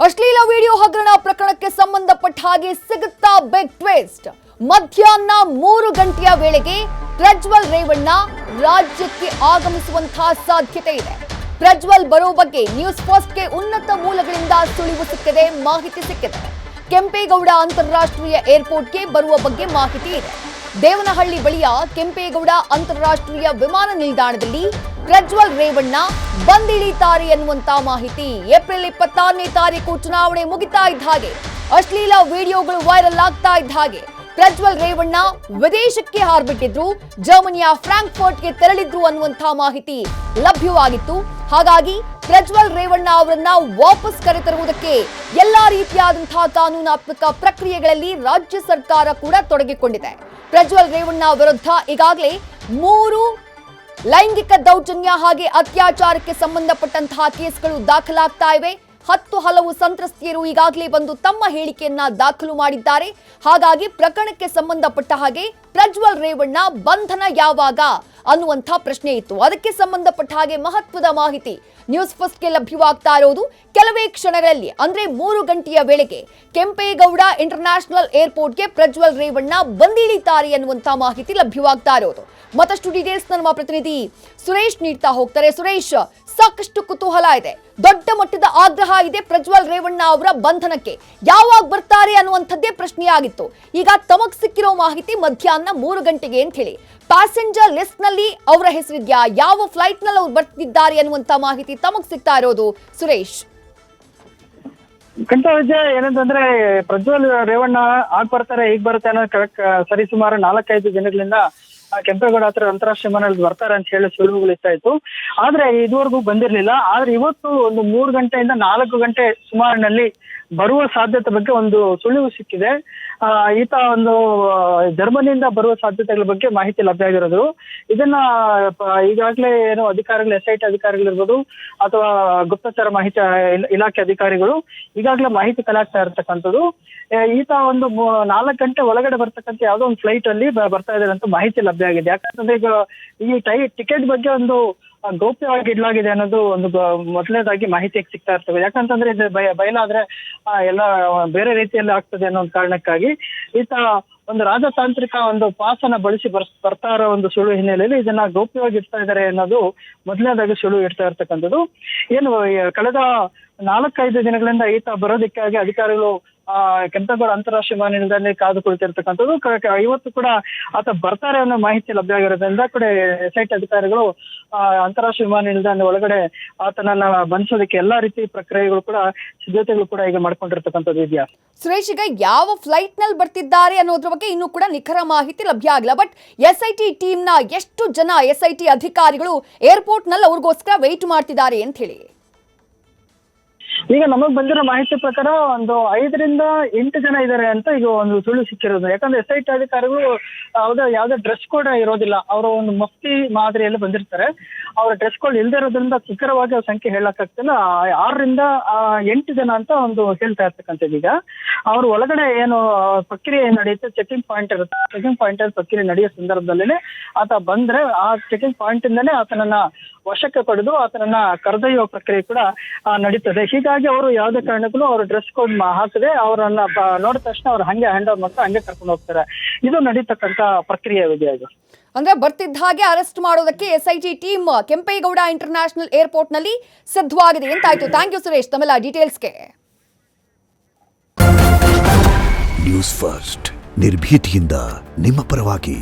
ಅಶ್ಲೀಲ ವಿಡಿಯೋ ಹಗರಣ ಪ್ರಕರಣಕ್ಕೆ ಸಂಬಂಧಪಟ್ಟ ಹಾಗೆ ಸಿಗುತ್ತಾ ಬಿಗ್ ಟ್ವಿಸ್ಟ್. ಮಧ್ಯಾಹ್ನ 3 ಗಂಟೆಯ ವೇಳೆಗೆ ಪ್ರಜ್ವಲ್ ರೇವಣ್ಣ ರಾಜ್ಯಕ್ಕೆ ಆಗಮಿಸುವಂತಹ ಸಾಧ್ಯತೆ ಇದೆ. ಪ್ರಜ್ವಲ್ ಬರೋ ಬಗ್ಗೆ ನ್ಯೂಸ್ ಫಸ್ಟ್ಗೆ ಉನ್ನತ ಮೂಲಗಳಿಂದ ಸುಳಿವು ಸಿಕ್ಕಿದೆ, ಮಾಹಿತಿ ಸಿಕ್ಕಿದೆ. ಕೆಂಪೇಗೌಡ ಅಂತಾರಾಷ್ಟ್ರೀಯ ಏರ್ಪೋರ್ಟ್ಗೆ ಬರುವ ಬಗ್ಗೆ ಮಾಹಿತಿ ಇದೆ. ದೇವನಹಳ್ಳಿ ಬಳಿಯ ಕೆಂಪೇಗೌಡ ಅಂತಾರಾಷ್ಟ್ರೀಯ ವಿಮಾನ ನಿಲ್ದಾಣದಲ್ಲಿ ಪ್ರಜ್ವಲ್ ರೇವಣ್ಣ ಬಂದಿಳಿತಾರೆ ಎನ್ನುವಂತ ಮಾಹಿತಿ. ಏಪ್ರಿಲ್ 26ನೇ ತಾರೀಕು ಚುನಾವಣೆ ಮುಗಿತಾ ಇದ್ದ ಹಾಗೆ, ಅಶ್ಲೀಲ ವಿಡಿಯೋಗಳು ವೈರಲ್ ಆಗ್ತಾ ಇದ್ದ ಹಾಗೆ ಪ್ರಜ್ವಲ್ ರೇವಣ್ಣ ವಿದೇಶಕ್ಕೆ ಹಾರ್ಬಿಟ್ಟಿದ್ರು, ಜರ್ಮನಿಯ ಫ್ರಾಂಕ್ಫರ್ಟ್ಗೆ ತೆರಳಿದ್ರು ಅನ್ನುವಂತ ಮಾಹಿತಿ ಲಭ್ಯವಾಗಿತ್ತು. ಹಾಗಾಗಿ ಪ್ರಜ್ವಲ್ ರೇವಣ್ಣ ಅವರನ್ನ ವಾಪಸ್ ಕರೆತರುವುದಕ್ಕೆ ಎಲ್ಲಾ ರೀತಿಯಾದಂತಹ ಕಾನೂನಾತ್ಮಕ ಪ್ರಕ್ರಿಯೆಗಳಲ್ಲಿ ರಾಜ್ಯ ಸರ್ಕಾರ ಕೂಡ ತೊಡಗಿಕೊಂಡಿದೆ. ಪ್ರಜ್ವಲ್ ರೇವಣ್ಣ ವಿರುದ್ಧ ಈಗಾಗಲೇ 3 ಲೈಂಗಿಕ ದೌರ್ಜನ್ಯ ಹಾಗೆ ಅತ್ಯಾಚಾರಕ್ಕೆ ಸಂಬಂಧಪಟ್ಟಂತಹ ಕೇಸ್ಗಳು ದಾಖಲಾಗ್ತಾ ಇವೆ. 10 ಹಲವು ಸಂತ್ರಸ್ತೆಯರು ಈಗಾಗಲೇ ಬಂದು ತಮ್ಮ ಹೇಳಿಕೆಯನ್ನ ದಾಖಲು ಮಾಡಿದ್ದಾರೆ. ಹಾಗಾಗಿ ಪ್ರಕರಣಕ್ಕೆ ಸಂಬಂಧಪಟ್ಟ ಹಾಗೆ ಪ್ರಜ್ವಲ್ ರೇವಣ್ಣ ಬಂಧನ ಯಾವಾಗ ಅನ್ನುವಂಥ ಪ್ರಶ್ನೆ ಇತ್ತು. ಅದಕ್ಕೆ ಸಂಬಂಧಪಟ್ಟ ಹಾಗೆ ಮಹತ್ವದ ಮಾಹಿತಿ ನ್ಯೂಸ್ ಫಸ್ಟ್ಗೆ ಲಭ್ಯವಾಗ್ತಾ ಇರೋದು ಕೆಲವೇ ಕ್ಷಣಗಳಲ್ಲಿ. ಅಂದ್ರೆ 3 ಗಂಟೆಯ ವೇಳೆಗೆ ಕೆಂಪೇಗೌಡ ಇಂಟರ್ನ್ಯಾಷನಲ್ ಏರ್ಪೋರ್ಟ್ಗೆ ಪ್ರಜ್ವಲ್ ರೇವಣ್ಣ ಬಂದಿಳಿತಾರೆ ಅನ್ನುವಂಥ ಮಾಹಿತಿ ಲಭ್ಯವಾಗ್ತಾ ಇರೋದು. ಮತ್ತಷ್ಟು ಡೀಟೇಲ್ಸ್ ನಮ್ಮ ಪ್ರತಿನಿಧಿ ಸುರೇಶ್ ನೀಡ್ತಾ ಹೋಗ್ತಾರೆ. ಸುರೇಶ್, ಸಾಕಷ್ಟು ಕುತೂಹಲ ಇದೆ, ದೊಡ್ಡ ಮಟ್ಟದ ಆಗ್ರಹ ಇದೆ ಪ್ರಜ್ವಲ್ ರೇವಣ್ಣ ಅವರ ಬಂಧನಕ್ಕೆ. ಯಾವಾಗ ಬರ್ತಾರೆ ಅನ್ನುವಂಥದ್ದೇ ಪ್ರಶ್ನೆಯಾಗಿತ್ತು. ಈಗ ತಮಗ್ ಸಿಕ್ಕಿರೋ ಮಾಹಿತಿ ಮಧ್ಯಾಹ್ನ 3 ಗಂಟೆಗೆ ಅಂತ ಹೇಳಿ. ಪ್ಯಾಸೆಂಜರ್ ಲಿಸ್ಟ್ ನಲ್ಲಿ ಅವರ ಹೆಸರಿದ್ಯಾ, ಯಾವ ಫ್ಲೈಟ್ ನಲ್ಲಿ ಅವ್ರು ಬರ್ತಿದ್ದಾರೆ ಅನ್ನುವಂತ ಮಾಹಿತಿ ತಮಗ್ ಸಿಗ್ತಾ ಇರೋದು ಸುರೇಶ್? ಕಂಠ ವಿಜಯ ಏನಂತಂದ್ರೆ, ಪ್ರಜ್ವಲ್ ರೇವಣ್ಣ ಆಗ್ ಬರ್ತಾರೆ ಈಗ ಬರುತ್ತೆ ಅನ್ನೋ ಸರಿ ಸುಮಾರು 4-5 ದಿನಗಳಿಂದ ಕೆಂಪೇಗೌಡ ಹತ್ರ ಅಂತಾರಾಷ್ಟ್ರೀಯ ವಿಮಾನದಲ್ಲಿ ಬರ್ತಾರೆ ಅಂತ ಹೇಳಿ ಸುಳಿವುಗಳು ಇತ್ತು. ಆದ್ರೆ ಇದುವರೆಗೂ ಬಂದಿರ್ಲಿಲ್ಲ. ಆದ್ರೆ ಇವತ್ತು ಒಂದು 3 ಗಂಟೆಯಿಂದ 4 ಗಂಟೆ ಸುಮಾರಿನಲ್ಲಿ ಬರುವ ಸಾಧ್ಯತೆ ಬಗ್ಗೆ ಒಂದು ಸುಳಿವು ಸಿಕ್ಕಿದೆ. ಈತ ಒಂದು ಜರ್ಮನಿಯಿಂದ ಬರುವ ಸಾಧ್ಯತೆಗಳ ಬಗ್ಗೆ ಮಾಹಿತಿ ಲಭ್ಯ ಆಗಿರೋದು. ಇದನ್ನ ಈಗಾಗಲೇ ಏನೋ ಅಧಿಕಾರಿಗಳು, SIT ಅಧಿಕಾರಿಗಳಿರ್ಬೋದು ಅಥವಾ ಗುಪ್ತಚರ ಮಾಹಿತಿ ಇಲಾಖೆ ಅಧಿಕಾರಿಗಳು ಈಗಾಗಲೇ ಮಾಹಿತಿ ಕಲೆ ಆಗ್ತಾ ಇರ್ತಕ್ಕಂಥದ್ದು. ಈತ ಒಂದು 4 ಗಂಟೆ ಒಳಗಡೆ ಬರ್ತಕ್ಕಂಥ ಯಾವ್ದೋ ಒಂದು ಫ್ಲೈಟ್ ಅಲ್ಲಿ ಬರ್ತಾ ಇದ್ದಾರೆ ಅಂತ ಮಾಹಿತಿ ಲಭ್ಯ ಆಗಿದೆ. ಯಾಕಂತಂದ್ರೆ ಈಗ ಈ ಟಿಕೆಟ್ ಬಗ್ಗೆ ಒಂದು ಗೌಪ್ಯವಾಗಿ ಇಡ್ಲಾಗಿದೆ ಅನ್ನೋದು ಒಂದು ಮೊದಲನೇದಾಗಿ ಮಾಹಿತಿ ಸಿಗ್ತಾ ಇರ್ತವೆ. ಯಾಕಂತಂದ್ರೆ ಇದು ಬಯಲಾದ್ರೆ ಎಲ್ಲ ಬೇರೆ ರೀತಿಯಲ್ಲಿ ಆಗ್ತದೆ ಅನ್ನೋ ಒಂದು ಕಾರಣಕ್ಕಾಗಿ ಈತ ಒಂದು ರಾಜತಾಂತ್ರಿಕ ಒಂದು ಪಾಸನ್ನ ಬಳಸಿ ಬರ್ತಾ ಇರೋ ಒಂದು ಸುಳ್ಳು ಹಿನ್ನೆಲೆಯಲ್ಲಿ ಇದನ್ನ ಗೌಪ್ಯವಾಗಿ ಇಡ್ತಾ ಇದ್ದಾರೆ ಅನ್ನೋದು ಮೊದಲನೇದಾಗಿ ಸುಳ್ಳು ಇಡ್ತಾ ಇರ್ತಕ್ಕಂಥದ್ದು. ಏನು ಕಳೆದ 4-5 ದಿನಗಳಿಂದ ಈತ ಬರೋದಕ್ಕಾಗಿ ಅಧಿಕಾರಿಗಳು ಕೆಂಪೇಗೌಡ ಅಂತಾರಾಷ್ಟ್ರೀಯ ವಿಮಾನ ನಿಲ್ದಾಣದಲ್ಲಿ ಕಾದು ಕುಳಿತಿರ್ತಕ್ಕಂಥದ್ದು. ಇವತ್ತು ಕೂಡ ಆತ ಬರ್ತಾರೆ ಅನ್ನೋ ಮಾಹಿತಿ ಲಭ್ಯ ಆಗಿರೋದ್ರಿಂದ ಕೂಡ SIT ಅಧಿಕಾರಿಗಳು ಅಂತಾರಾಷ್ಟ್ರೀಯ ವಿಮಾನ ನಿಲ್ದಾಣ ಒಳಗಡೆ ಆತನನ್ನ ಬಂಧಿಸೋದಕ್ಕೆ ಎಲ್ಲಾ ರೀತಿ ಪ್ರಕ್ರಿಯೆಗಳು ಕೂಡ ಸಿದ್ಧತೆಗಳು ಕೂಡ ಈಗ ಮಾಡ್ಕೊಂಡಿರ್ತಕ್ಕಂಥದ್ದು ಇದೆಯಾ ಸುರೇಶ್? ಈಗ ಯಾವ ಫ್ಲೈಟ್ ನಲ್ಲಿ ಬರ್ತಿದ್ದಾರೆ ಅನ್ನೋದ್ರ ಬಗ್ಗೆ ಇನ್ನೂ ಕೂಡ ನಿಖರ ಮಾಹಿತಿ ಲಭ್ಯ ಆಗಿಲ್ಲ. ಬಟ್ SIT ಟೀಮ್ ನ ಎಷ್ಟು ಜನ SIT ಅಧಿಕಾರಿಗಳು ಏರ್ಪೋರ್ಟ್ ನಲ್ಲಿ ಅವ್ರಿಗೋಸ್ಕರ ವೆಯ್ಟ್ ಮಾಡ್ತಿದ್ದಾರೆ ಅಂತ ಹೇಳಿ? ಈಗ ನಮಗ್ ಬಂದಿರೋ ಮಾಹಿತಿ ಪ್ರಕಾರ ಒಂದು 5ರಿಂದ 8 ಜನ ಇದ್ದಾರೆ ಅಂತ ಈಗ ಒಂದು ಸುಳ್ಳು ಸಿಕ್ಕಿರೋದು. ಯಾಕಂದ್ರೆ SIT ಅಧಿಕಾರಿಗಳು ಯಾವ್ದೇ ಡ್ರೆಸ್ ಕೋಡ್ ಇರೋದಿಲ್ಲ. ಅವರು ಒಂದು ಮಫ್ತಿ ಮಾದರಿಯಲ್ಲಿ ಬಂದಿರ್ತಾರೆ. ಅವ್ರ ಡ್ರೆಸ್ ಕೋಡ್ ಇಲ್ದೇ ಇರೋದ್ರಿಂದ ನಿಖರವಾಗಿ ಅವ್ರ ಸಂಖ್ಯೆ ಹೇಳಕ್ಕಾಗ್ತಿಲ್ಲ. 6ರಿಂದ 8 ಜನ ಅಂತ ಒಂದು ಹೇಳ್ತಾ ಇರ್ತಕ್ಕಂಥದ್ದು. ಈಗ ಅವ್ರ ಒಳಗಡೆ ಏನು ಪ್ರಕ್ರಿಯೆ ನಡೆಯುತ್ತೆ, ಚೆಕಿಂಗ್ ಪಾಯಿಂಟ್ ಇರುತ್ತೆ. ಚೆಕಿಂಗ್ ಪಾಯಿಂಟ್ ಅಲ್ಲಿ ಪ್ರಕ್ರಿಯೆ ನಡೆಯೋ ಸಂದರ್ಭದಲ್ಲಿ ಆತ ಬಂದ್ರೆ ಆ ಚೆಕಿಂಗ್ ಪಾಯಿಂಟ್ ಇಂದಾನೆ ಆತನನ್ನ ವಶಕ್ಕೆ ಪಡೆದು ಆತನನ್ನ ಕರೆದೊಯ್ಯುವ ಪ್ರಕ್ರಿಯೆ ಕೂಡ ನಡೀತದೆ. ಹೀಗಾಗಿ ಅವರು ಯಾವುದೇ ಕಾರಣಕ್ಕೂ ಅವ್ರ ಡ್ರೆಸ್ ಕೋಡ್ ಹಾಕದೆ ಅವರನ್ನ ನೋಡಿದ ತಕ್ಷಣ ಅವ್ರು ಹಂಗೆ ಹ್ಯಾಂಡ್ ಓವರ್ ಮಾಡ್ತಾ ಹಂಗೆ ಕರ್ಕೊಂಡು ಹೋಗ್ತಾರೆ. ಇದು ನಡೀತಕ್ಕಂತ ಪ್ರಕ್ರಿಯೆ ಇದೆ. ಇದು ಅಂದ್ರೆ ಬರ್ತಿದ್ದ ಹಾಗೆ ಅರೆಸ್ಟ್ ಮಾಡೋದಕ್ಕೆ SIT team Kempegowda international airport ನಲ್ಲಿ ಸಿದ್ಧವಾಗಿದೆ ಅಂತಾಯ್ತು. ಥ್ಯಾಂಕ್ ಯು ಸುರೇಶ್ ತಮ್ಮೆಲ್ಲ ಡೀಟೇಲ್ಸ್ಗೆ. ನ್ಯೂಸ್ ಫಸ್ಟ್ ನಿರ್ಭೀತಿಯಿಂದ ನಿಮ್ಮ ಪರವಾಗಿ.